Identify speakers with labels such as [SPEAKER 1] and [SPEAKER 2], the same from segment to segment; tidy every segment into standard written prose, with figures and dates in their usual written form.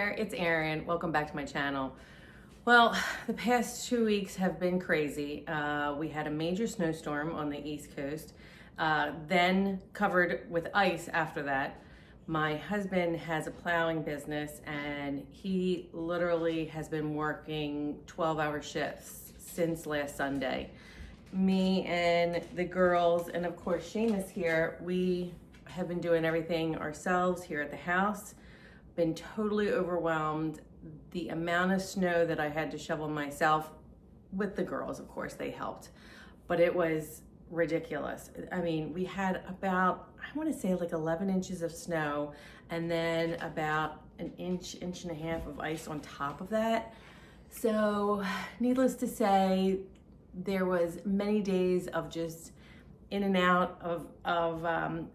[SPEAKER 1] there, it's Erin. Welcome back to my channel. Well, the past 2 weeks have been crazy. We had a major snowstorm on the East Coast, then covered with ice after that. My husband has a plowing business and he literally has been working 12-hour shifts since last Sunday. Me and the girls, and of course Seamus here, we have been doing everything ourselves here at the house. Been totally overwhelmed. The amount of snow that I had to shovel myself, with the girls, of course, they helped, but it was ridiculous. I mean, we had about, I want to say like 11 inches of snow, and then about an inch, inch and a half of ice on top of that. So needless to say, there was many days of just in and out of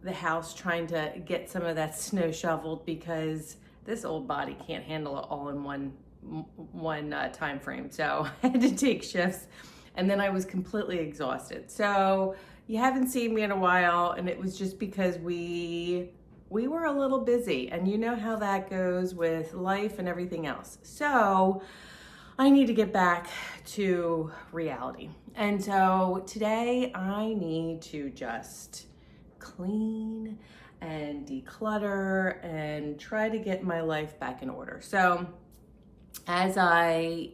[SPEAKER 1] the house trying to get some of that snow shoveled, because this old body can't handle it all in one time frame. So I had to take shifts, and then I was completely exhausted. So you haven't seen me in a while, and it was just because we were a little busy, and you know how that goes with life and everything else. So I need to get back to reality. And so today I need to just clean and declutter and try to get my life back in order. So as I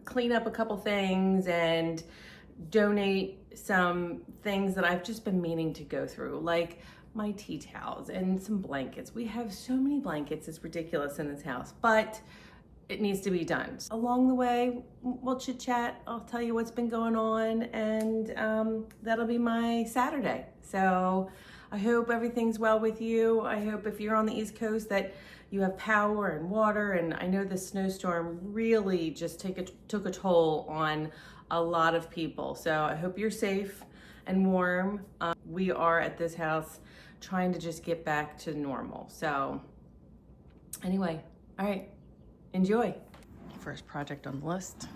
[SPEAKER 1] clean up a couple things and donate some things that I've just been meaning to go through, like my tea towels and some blankets. We have so many blankets, it's ridiculous in this house, but it needs to be done. Along the way, we'll chit chat. I'll tell you what's been going on, and that'll be my Saturday. So I hope everything's well with you. I hope if you're on the East Coast that you have power and water, and I know the snowstorm really just took a toll on a lot of people. So I hope you're safe and warm. We are at this house trying to just get back to normal. So anyway, all right. Enjoy. First project on the list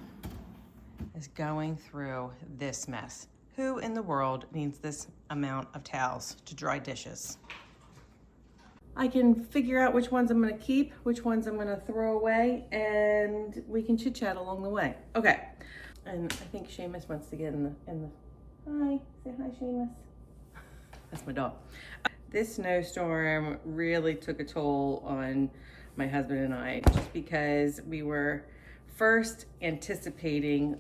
[SPEAKER 1] is going through this mess. Who in the world needs this amount of towels to dry dishes? I can figure out which ones I'm gonna keep, which ones I'm gonna throw away, and we can chit chat along the way. Okay, and I think Seamus wants to get in the, hi, say hi Seamus. That's my dog. This snowstorm really took a toll on my husband and I, just because we were first anticipating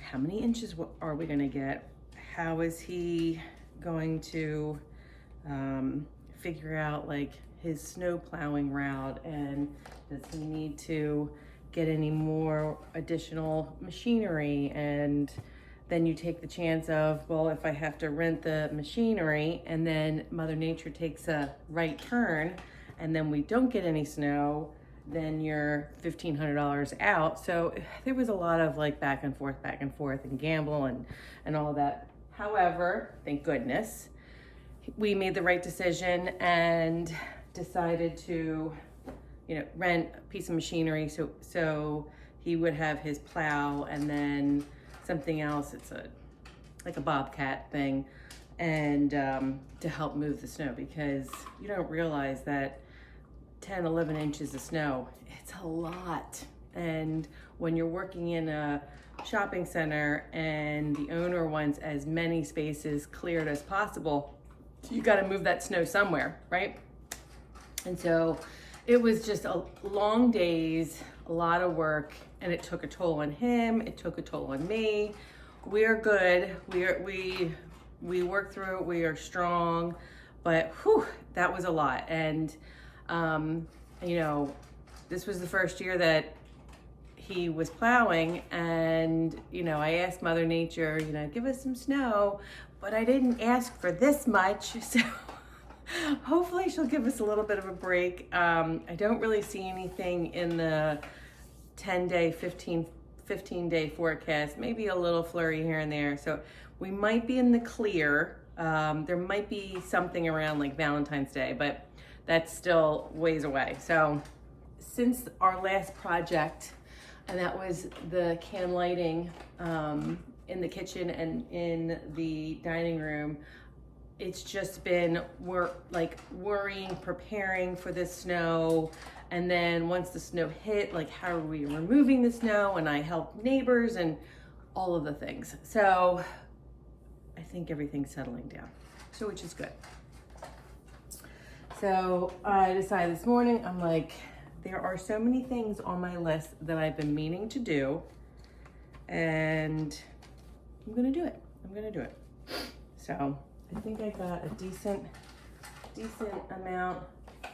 [SPEAKER 1] how many inches are we gonna get? How is he going to figure out like his snow plowing route, and does he need to get any more additional machinery? And then you take the chance of, well, if I have to rent the machinery and then Mother Nature takes a right turn and then we don't get any snow, then you're $1,500 out. So there was a lot of like back and forth and gamble and all that. However, thank goodness, we made the right decision and decided to, rent a piece of machinery so he would have his plow, and then something else, it's like a bobcat thing, and to help move the snow, because you don't realize that 10, 11 inches of snow, it's a lot. And when you're working in a shopping center and the owner wants as many spaces cleared as possible, you got to move that snow somewhere, right? And so it was just a long days, a lot of work, and it took a toll on him. It took a toll on me. We're good. We worked through it. We are strong, but whew, that was a lot. And this was the first year that he was plowing, and I asked Mother Nature, give us some snow, but I didn't ask for this much. So hopefully she'll give us a little bit of a break. I don't really see anything in the 10-day, 15-day forecast, maybe a little flurry here and there. So we might be in the clear. There might be something around like Valentine's Day, but that's still ways away. So since our last project, and that was the can lighting in the kitchen and in the dining room, it's just been worrying, preparing for this snow, And then once the snow hit, like how are we removing the snow? And I helped neighbors and all of the things. So I think everything's settling down, so which is good. So I decided this morning, I'm like, there are so many things on my list that I've been meaning to do, and I'm gonna do it. I'm gonna do it. So I think I got a decent amount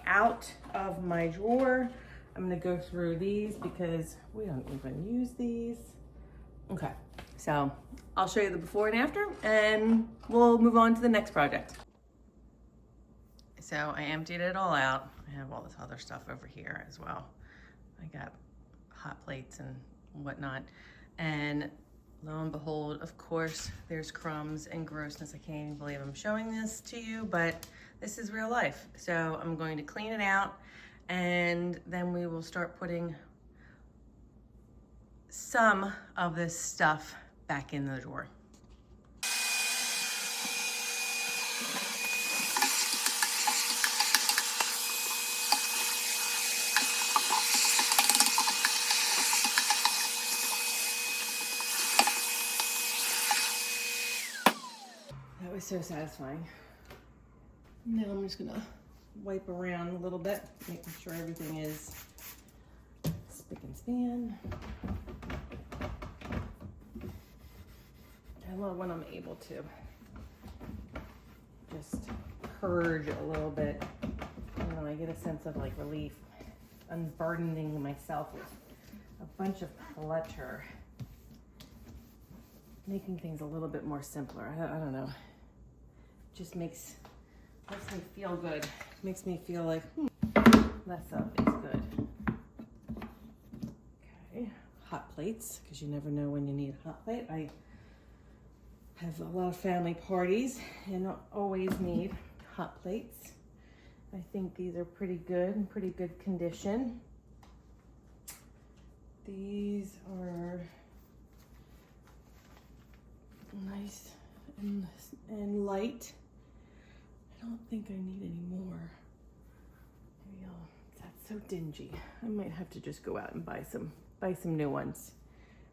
[SPEAKER 1] out of my drawer. I'm gonna go through these because we don't even use these. Okay, so I'll show you the before and after, and we'll move on to the next project. So I emptied it all out. I have all this other stuff over here as well. I got hot plates and whatnot. And lo and behold, of course, there's crumbs and grossness. I can't even believe I'm showing this to you, but this is real life. So I'm going to clean it out, and then we will start putting some of this stuff back in the drawer. That was so satisfying. Now I'm just gonna wipe around a little bit, making sure everything is spick and span. I love when I'm able to just purge a little bit. You know, I get a sense of like relief, unburdening myself with a bunch of clutter, making things a little bit more simpler. I don't know. Just makes me feel good. Makes me feel like less of is good. Okay, hot plates, because you never know when you need a hot plate. I have a lot of family parties and always need hot plates. I think these are pretty good, in pretty good condition. These are nice and light. I don't think I need any more. Maybe that's so dingy. I might have to just go out and buy some new ones.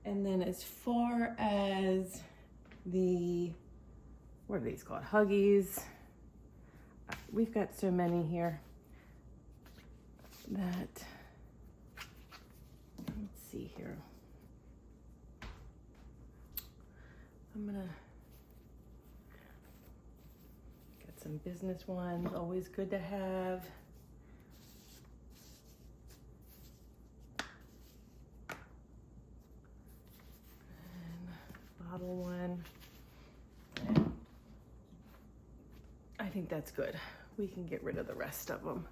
[SPEAKER 1] And then as far as the, what are these called? Huggies. We've got so many here that, let's see here. I'm gonna get some business ones, always good to have. And bottle one. And I think that's good. We can get rid of the rest of them.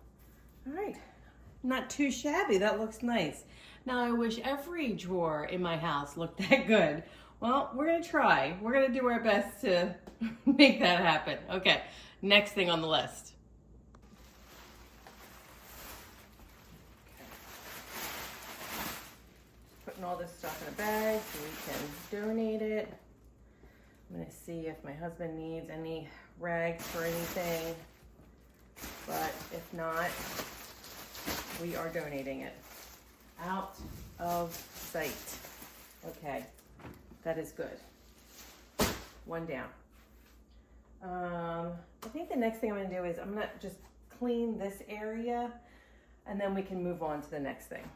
[SPEAKER 1] All right, not too shabby. That looks nice. Now I wish every drawer in my house looked that good. Well, we're gonna try. We're gonna do our best to make that happen. Okay, next thing on the list. Putting all this stuff in a bag so we can donate it. I'm gonna see if my husband needs any rags for anything, but if not, we are donating it. Out of sight. Okay. That is good. One down. I think the next thing I'm gonna do is I'm gonna just clean this area, and then we can move on to the next thing.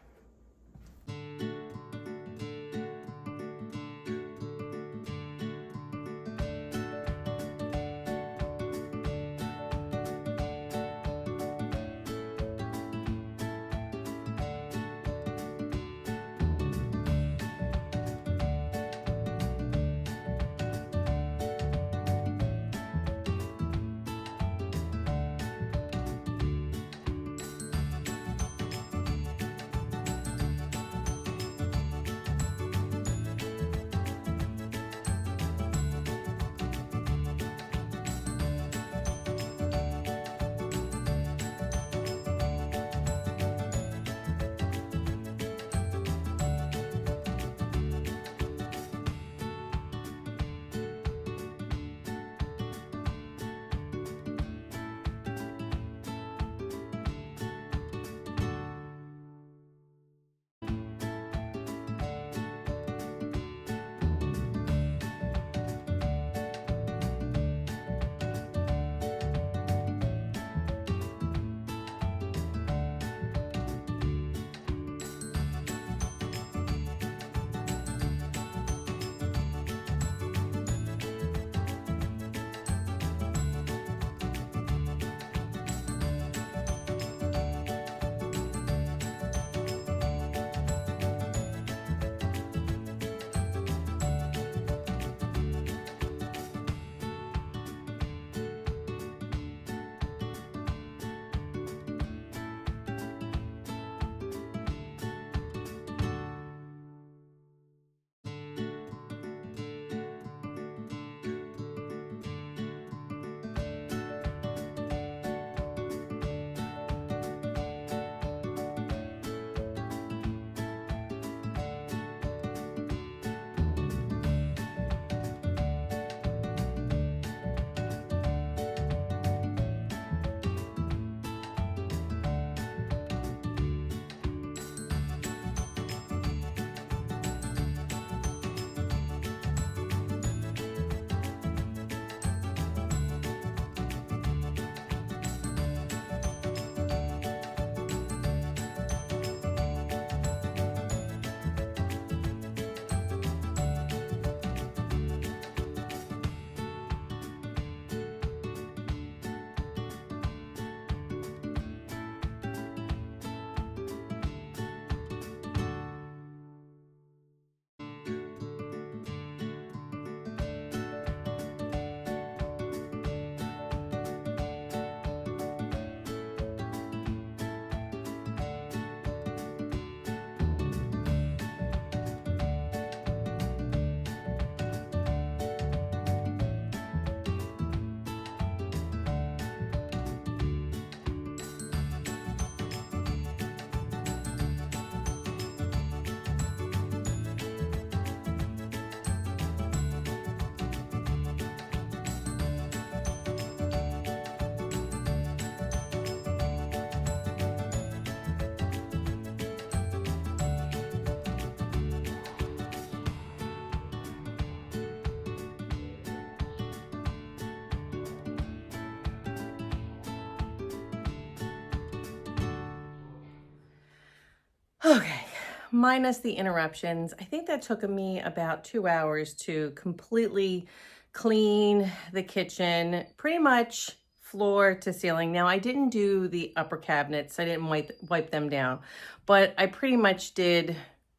[SPEAKER 1] minus the interruptions, I think that took me about 2 hours to completely clean the kitchen, pretty much floor to ceiling. Now, I didn't do the upper cabinets. I didn't wipe them down, but I pretty much did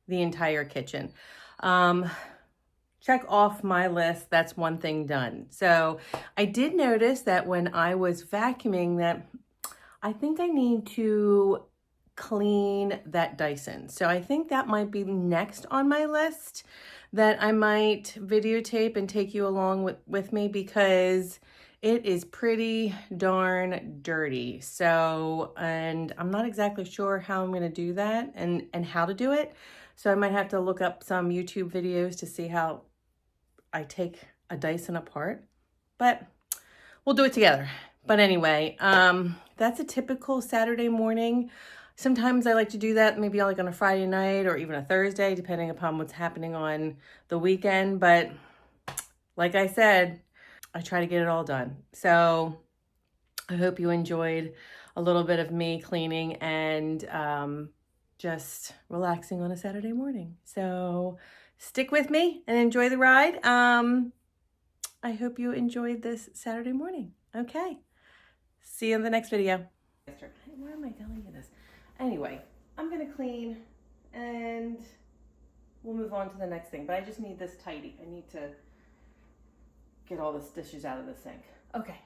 [SPEAKER 1] the entire kitchen. Check off my list. That's one thing done. So I did notice that when I was vacuuming that I think I need to clean that Dyson. So I think that might be next on my list that I might videotape and take you along with me, because it is pretty darn dirty. So, and I'm not exactly sure how I'm gonna do that and how to do it. So I might have to look up some YouTube videos to see how I take a Dyson apart, but we'll do it together. But anyway, that's a typical Saturday morning. Sometimes I like to do that maybe like on a Friday night or even a Thursday, depending upon what's happening on the weekend. But like I said, I try to get it all done. So I hope you enjoyed a little bit of me cleaning and just relaxing on a Saturday morning. So stick with me and enjoy the ride. I hope you enjoyed this Saturday morning. Okay. See you in the next video. Where am I telling you this? Anyway, I'm gonna clean and we'll move on to the next thing. But I just need this tidy. I need to get all the dishes out of the sink. Okay.